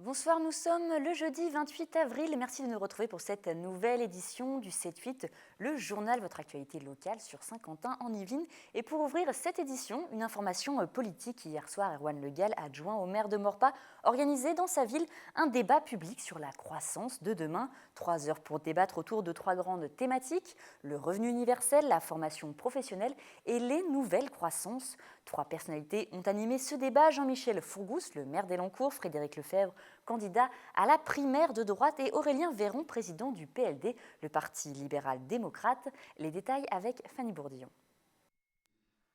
Bonsoir, nous sommes le jeudi 28 avril. Merci de nous retrouver pour cette nouvelle édition du 7-8, le journal Votre actualité locale sur Saint-Quentin en Yvelines. Et pour ouvrir cette édition, une information politique. Hier soir, Erwan Le Gall, adjoint au maire de Maurepas, organisait dans sa ville un débat public sur la croissance de demain. 3 heures pour débattre autour de 3 grandes thématiques, le revenu universel, la formation professionnelle et les nouvelles croissances. 3 personnalités ont animé ce débat. Jean-Michel Fourgousse, le maire d'Elancourt, Frédéric Lefebvre, candidat à la primaire de droite, et Aurélien Véron, président du PLD, le Parti libéral-démocrate. Les détails avec Fanny Bourdillon.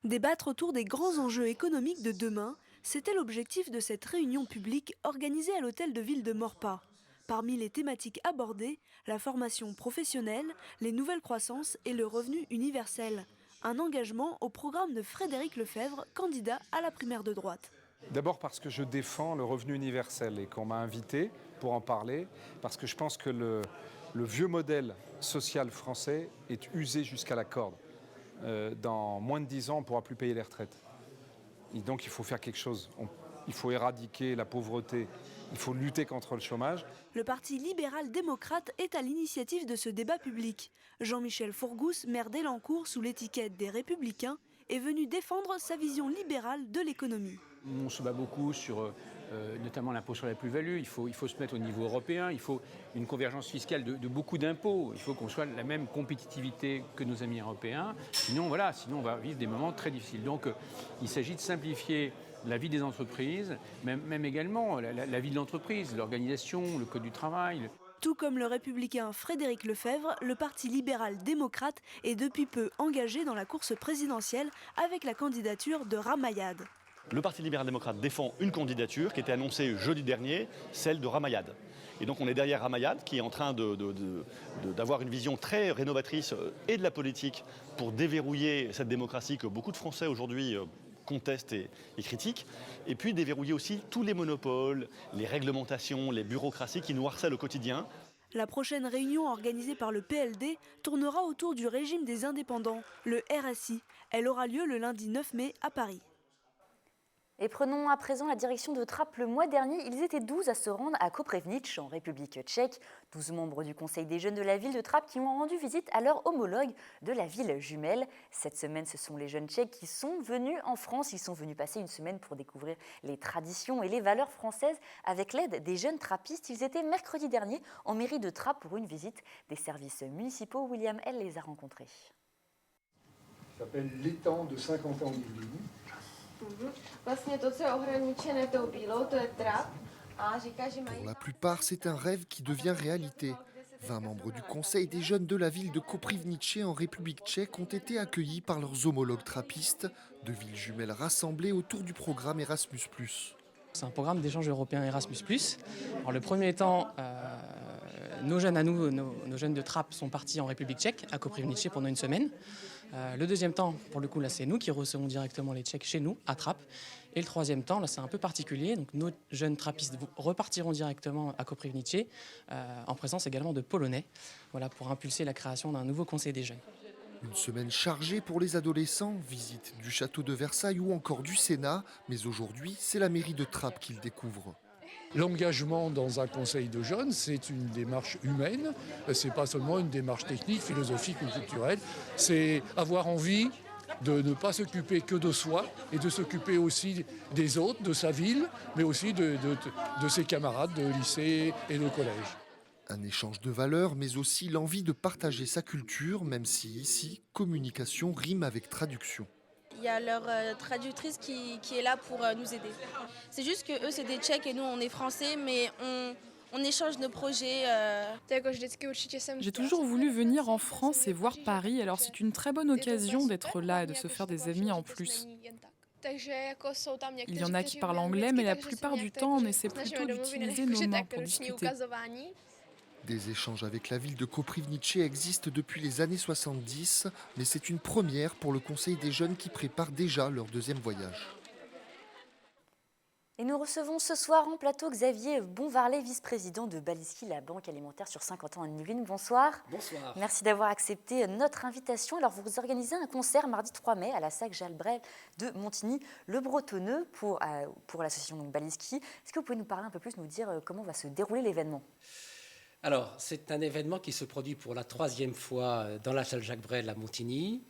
Débattre autour des grands enjeux économiques de demain, c'était l'objectif de cette réunion publique organisée à l'hôtel de ville de Maurepas. Parmi les thématiques abordées, la formation professionnelle, les nouvelles croissances et le revenu universel. Un engagement au programme de Frédéric Lefebvre, candidat à la primaire de droite. D'abord parce que je défends le revenu universel et qu'on m'a invité pour en parler, parce que je pense que le vieux modèle social français est usé jusqu'à la corde. Dans moins de 10 ans, on ne pourra plus payer les retraites. Et donc il faut faire quelque chose. Il faut éradiquer la pauvreté, il faut lutter contre le chômage. Le Parti libéral-démocrate est à l'initiative de ce débat public. Jean-Michel Fourgousse, maire d'Elancourt sous l'étiquette des Républicains, est venu défendre sa vision libérale de l'économie. On se bat beaucoup sur notamment l'impôt sur la plus-value. Il faut se mettre au niveau européen. Il faut une convergence fiscale de beaucoup d'impôts. Il faut qu'on soit la même compétitivité que nos amis européens. Sinon, on va vivre des moments très difficiles. Donc, il s'agit de simplifier la vie des entreprises, même également la vie de l'entreprise, l'organisation, le code du travail. Tout comme le républicain Frédéric Lefebvre, le Parti libéral-démocrate est depuis peu engagé dans la course présidentielle avec la candidature de Ramayad. Le Parti libéral-démocrate défend une candidature qui était annoncée jeudi dernier, celle de Ramayad. Et donc on est derrière Ramayad qui est en train d'avoir une vision très rénovatrice et de la politique pour déverrouiller cette démocratie que beaucoup de Français aujourd'hui contestent et critiquent. Et puis déverrouiller aussi tous les monopoles, les réglementations, les bureaucraties qui nous harcèlent au quotidien. La prochaine réunion organisée par le PLD tournera autour du régime des indépendants, le RSI. Elle aura lieu le lundi 9 mai à Paris. Et prenons à présent la direction de Trappes. Le mois dernier, ils étaient 12 à se rendre à Koprivnice, en République tchèque. 12 membres du Conseil des jeunes de la ville de Trappes qui ont rendu visite à leur homologue de la ville jumelle. Cette semaine, ce sont les jeunes tchèques qui sont venus en France. Ils sont venus passer une semaine pour découvrir les traditions et les valeurs françaises avec l'aide des jeunes trappistes. Ils étaient mercredi dernier en mairie de Trappes pour une visite des services municipaux. William L. les a rencontrés. Ça s'appelle l'étang de Saint-Quentin-en-Yvelines. Pour la plupart, c'est un rêve qui devient réalité. 20 membres du conseil des jeunes de la ville de Koprivnice en République tchèque ont été accueillis par leurs homologues trappistes, de villes jumelles rassemblées autour du programme Erasmus+. C'est un programme d'échange européen Erasmus+. Alors, le premier temps, nos jeunes à nous, nos jeunes de Trappes sont partis en République tchèque, à Koprivnice pendant une semaine. Le deuxième temps, pour le coup, là, c'est nous qui recevons directement les Tchèques chez nous, à Trappes. Et le troisième temps, là, c'est un peu particulier. Donc, nos jeunes trappistes repartiront directement à Koprivnice, en présence également de Polonais, voilà, pour impulser la création d'un nouveau conseil des jeunes. Une semaine chargée pour les adolescents, visite du château de Versailles ou encore du Sénat. Mais aujourd'hui, c'est la mairie de Trappes qu'ils découvrent. L'engagement dans un conseil de jeunes, c'est une démarche humaine, c'est pas seulement une démarche technique, philosophique ou culturelle, c'est avoir envie de ne pas s'occuper que de soi et de s'occuper aussi des autres, de sa ville, mais aussi de ses camarades de lycée et de collège. Un échange de valeurs, mais aussi l'envie de partager sa culture, même si ici, communication rime avec traduction. Il y a leur traductrice qui est là pour nous aider. C'est juste que eux c'est des Tchèques et nous on est Français, mais on échange nos projets. J'ai toujours voulu venir en France et voir Paris, alors c'est une très bonne occasion d'être là et de se faire des amis en plus. Il y en a qui parlent anglais, mais la plupart du temps on essaie plutôt d'utiliser nos mains pour discuter. Des échanges avec la ville de Koprivnice existent depuis les années 70, mais c'est une première pour le Conseil des jeunes qui prépare déjà leur deuxième voyage. Et nous recevons ce soir en plateau Xavier Bonvarlet, vice-président de Baliski, la banque alimentaire sur 50 ans en Yvelines. Bonsoir. Bonsoir. Merci d'avoir accepté notre invitation. Alors, vous organisez un concert mardi 3 mai à la salle Jacques Brel de Montigny-le-Bretonneux pour l'association Baliski. Est-ce que vous pouvez nous parler un peu plus, nous dire comment va se dérouler l'événement ? Alors, c'est un événement qui se produit pour la 3e fois dans la salle Jacques Brel à Montigny.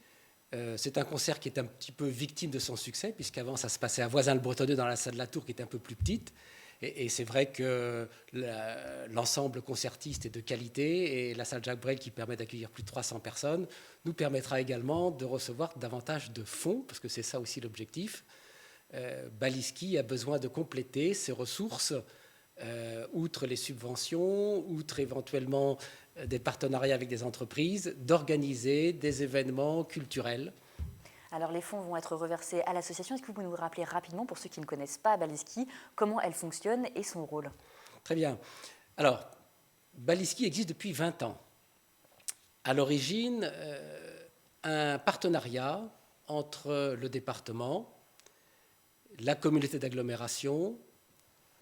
C'est un concert qui est un petit peu victime de son succès, puisqu'avant, ça se passait à Voisins-le-Bretonneux dans la salle de la Tour, qui est un peu plus petite. Et c'est vrai que l'ensemble concertiste est de qualité, et la salle Jacques Brel, qui permet d'accueillir plus de 300 personnes, nous permettra également de recevoir davantage de fonds, parce que c'est ça aussi l'objectif. Baliski a besoin de compléter ses ressources, outre les subventions, outre éventuellement des partenariats avec des entreprises, d'organiser des événements culturels. Alors les fonds vont être reversés à l'association. Est-ce que vous pouvez nous rappeler rapidement, pour ceux qui ne connaissent pas Baliski, comment elle fonctionne et son rôle ? Très bien. Alors, Baliski existe depuis 20 ans. À l'origine, un partenariat entre le département, la communauté d'agglomération,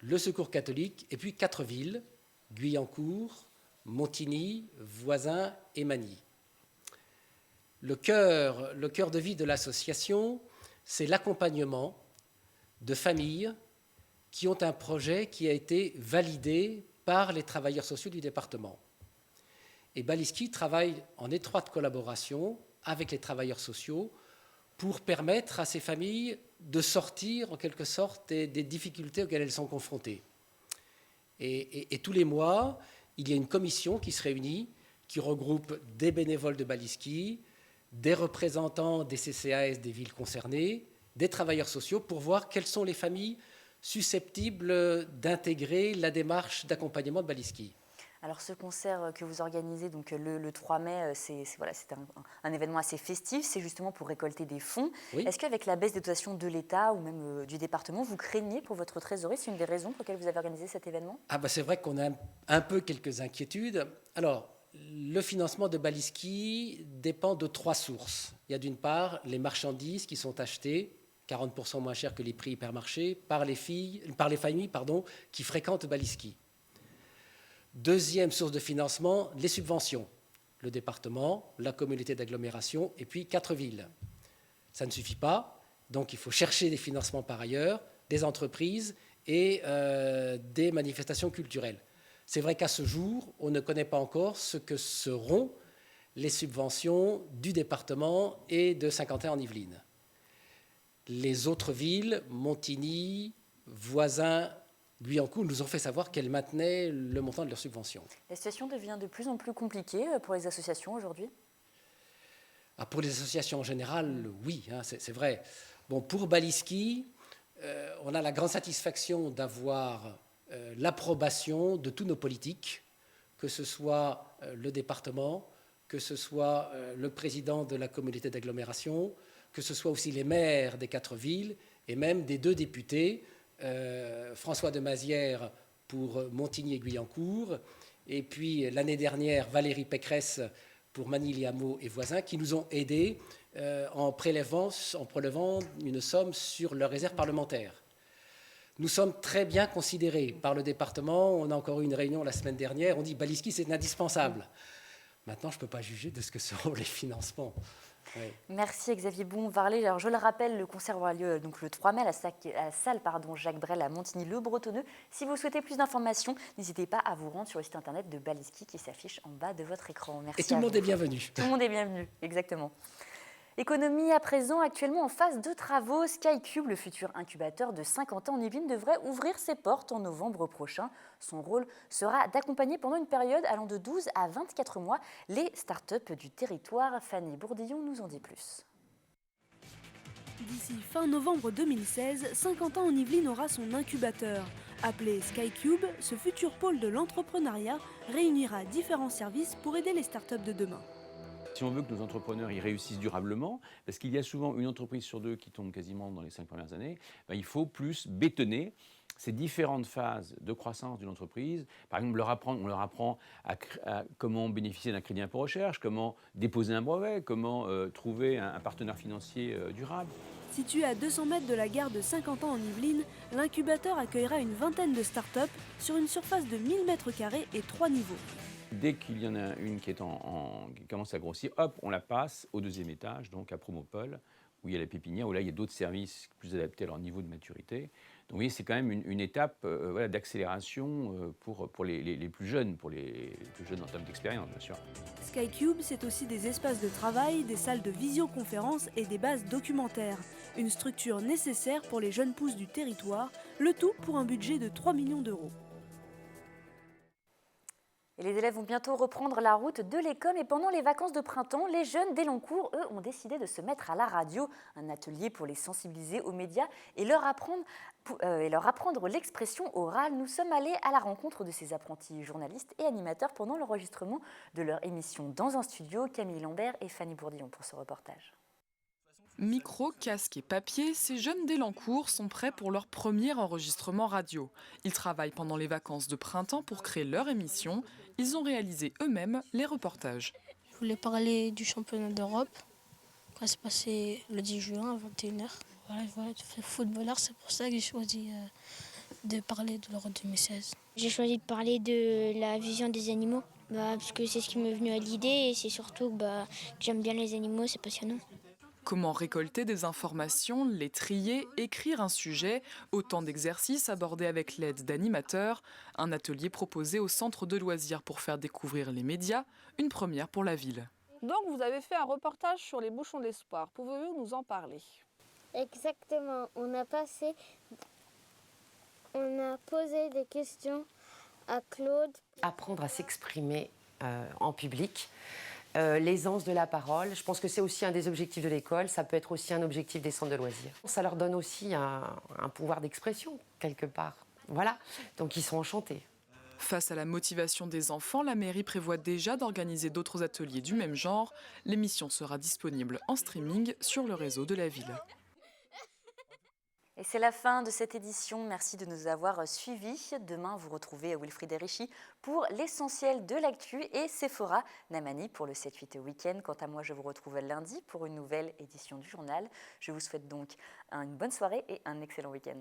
le Secours catholique et puis 4 villes, Guyancourt, Montigny, Voisins et Magny. Le cœur de vie de l'association, c'est l'accompagnement de familles qui ont un projet qui a été validé par les travailleurs sociaux du département. Et Baliski travaille en étroite collaboration avec les travailleurs sociaux pour permettre à ces familles de sortir en quelque sorte des difficultés auxquelles elles sont confrontées. Et tous les mois, il y a une commission qui se réunit, qui regroupe des bénévoles de Baliski, des représentants des CCAS des villes concernées, des travailleurs sociaux, pour voir quelles sont les familles susceptibles d'intégrer la démarche d'accompagnement de Baliski. Alors ce concert que vous organisez donc le 3 mai, c'est un événement assez festif, c'est justement pour récolter des fonds. Oui. Est-ce qu'avec la baisse des dotations de l'État ou même du département, vous craignez pour votre trésorerie ? C'est une des raisons pour lesquelles vous avez organisé cet événement ? C'est vrai qu'on a un peu quelques inquiétudes. Alors, le financement de Baliski dépend de 3 sources. Il y a d'une part les marchandises qui sont achetées 40% moins cher que les prix hypermarchés par les familles qui fréquentent Baliski. Deuxième source de financement, les subventions. Le département, la communauté d'agglomération et puis 4 villes. Ça ne suffit pas, donc il faut chercher des financements par ailleurs, des entreprises et des manifestations culturelles. C'est vrai qu'à ce jour, on ne connaît pas encore ce que seront les subventions du département et de Saint-Quentin en Yvelines. Les autres villes, Montigny, Voisins, Guyancourt, nous ont fait savoir qu'elles maintenaient le montant de leurs subventions. La situation devient de plus en plus compliquée pour les associations aujourd'hui ? Pour les associations en général, oui, c'est vrai. Pour Baliski, on a la grande satisfaction d'avoir l'approbation de tous nos politiques, que ce soit le département, que ce soit le président de la communauté d'agglomération, que ce soit aussi les maires des 4 villes et même des 2 députés, François de Mazières pour Montigny et Guyancourt, et puis l'année dernière Valérie Pécresse pour Magny-les-Hameaux et Voisins, qui nous ont aidés en prélevant une somme sur leur réserve parlementaire. Nous sommes très bien considérés par le département. On a encore eu une réunion la semaine dernière. On dit Baliski, c'est indispensable. Maintenant, je ne peux pas juger de ce que seront les financements. Oui. Merci Xavier Bonvarlet. Alors, je le rappelle, le concert aura lieu donc, le 3 mai à la salle Jacques Brel à Montigny-le-Bretonneux. Si vous souhaitez plus d'informations, n'hésitez pas à vous rendre sur le site internet de Baliski qui s'affiche en bas de votre écran. Merci. Et tout le monde est bienvenu. Tout le monde est bienvenu, exactement. Économie à présent, actuellement en phase de travaux, SkyCube, le futur incubateur de Saint-Quentin en Yvelines, devrait ouvrir ses portes en novembre prochain. Son rôle sera d'accompagner pendant une période allant de 12 à 24 mois les start-up du territoire. Fanny Bourdillon nous en dit plus. D'ici fin novembre 2016, Saint-Quentin en Yvelines aura son incubateur. Appelé SkyCube, ce futur pôle de l'entrepreneuriat réunira différents services pour aider les start-up de demain. Si on veut que nos entrepreneurs y réussissent durablement, parce qu'il y a souvent une entreprise sur 2 qui tombe quasiment dans les 5 premières années, il faut plus bétonner ces différentes phases de croissance d'une entreprise. Par exemple, on leur apprend à comment bénéficier d'un crédit impôt recherche, comment déposer un brevet, comment trouver un partenaire financier durable. Situé à 200 mètres de la gare de Saint-Quentin en Yvelines, l'incubateur accueillera une vingtaine de start-up sur une surface de 1000 m² et 3 niveaux. Dès qu'il y en a une qui, qui commence à grossir, hop, on la passe au deuxième étage, donc à Promopole, où il y a la pépinière, où là il y a d'autres services plus adaptés à leur niveau de maturité. Donc vous voyez, c'est quand même une étape voilà, d'accélération pour les plus jeunes, pour les plus jeunes en termes d'expérience, bien sûr. SkyCube, c'est aussi des espaces de travail, des salles de visioconférence et des bases documentaires. Une structure nécessaire pour les jeunes pousses du territoire, le tout pour un budget de 3 millions d'euros. Et les élèves vont bientôt reprendre la route de l'école, et pendant les vacances de printemps, les jeunes d'Elancourt, eux, ont décidé de se mettre à la radio, un atelier pour les sensibiliser aux médias et leur apprendre l'expression orale. Nous sommes allés à la rencontre de ces apprentis journalistes et animateurs pendant l'enregistrement de leur émission dans un studio. Camille Lambert et Fanny Bourdillon pour ce reportage. Micro, casque et papier, ces jeunes d'Elancourt sont prêts pour leur premier enregistrement radio. Ils travaillent pendant les vacances de printemps pour créer leur émission. Ils ont réalisé eux-mêmes les reportages. Je voulais parler du championnat d'Europe, qui va se passer le 10 juin à 21h. Voilà, je suis footballeur, c'est pour ça que j'ai choisi de parler de l'Euro 2016. J'ai choisi de parler de la vision des animaux, parce que c'est ce qui m'est venu à l'idée et c'est surtout que j'aime bien les animaux, c'est passionnant. Comment récolter des informations, les trier, écrire un sujet, autant d'exercices abordés avec l'aide d'animateurs, un atelier proposé au centre de loisirs pour faire découvrir les médias, une première pour la ville. Donc vous avez fait un reportage sur les bouchons d'espoir, pouvez-vous nous en parler? Exactement, on a posé des questions à Claude. Apprendre à s'exprimer en public. L'aisance de la parole, je pense que c'est aussi un des objectifs de l'école, ça peut être aussi un objectif des centres de loisirs. Ça leur donne aussi un pouvoir d'expression, quelque part. Voilà, donc ils sont enchantés. Face à la motivation des enfants, la mairie prévoit déjà d'organiser d'autres ateliers du même genre. L'émission sera disponible en streaming sur le réseau de la ville. Et c'est la fin de cette édition. Merci de nous avoir suivis. Demain, vous retrouvez Wilfried Richy pour l'essentiel de l'actu et Sephora Namani pour le 7-8 week-end. Quant à moi, je vous retrouve lundi pour une nouvelle édition du journal. Je vous souhaite donc une bonne soirée et un excellent week-end.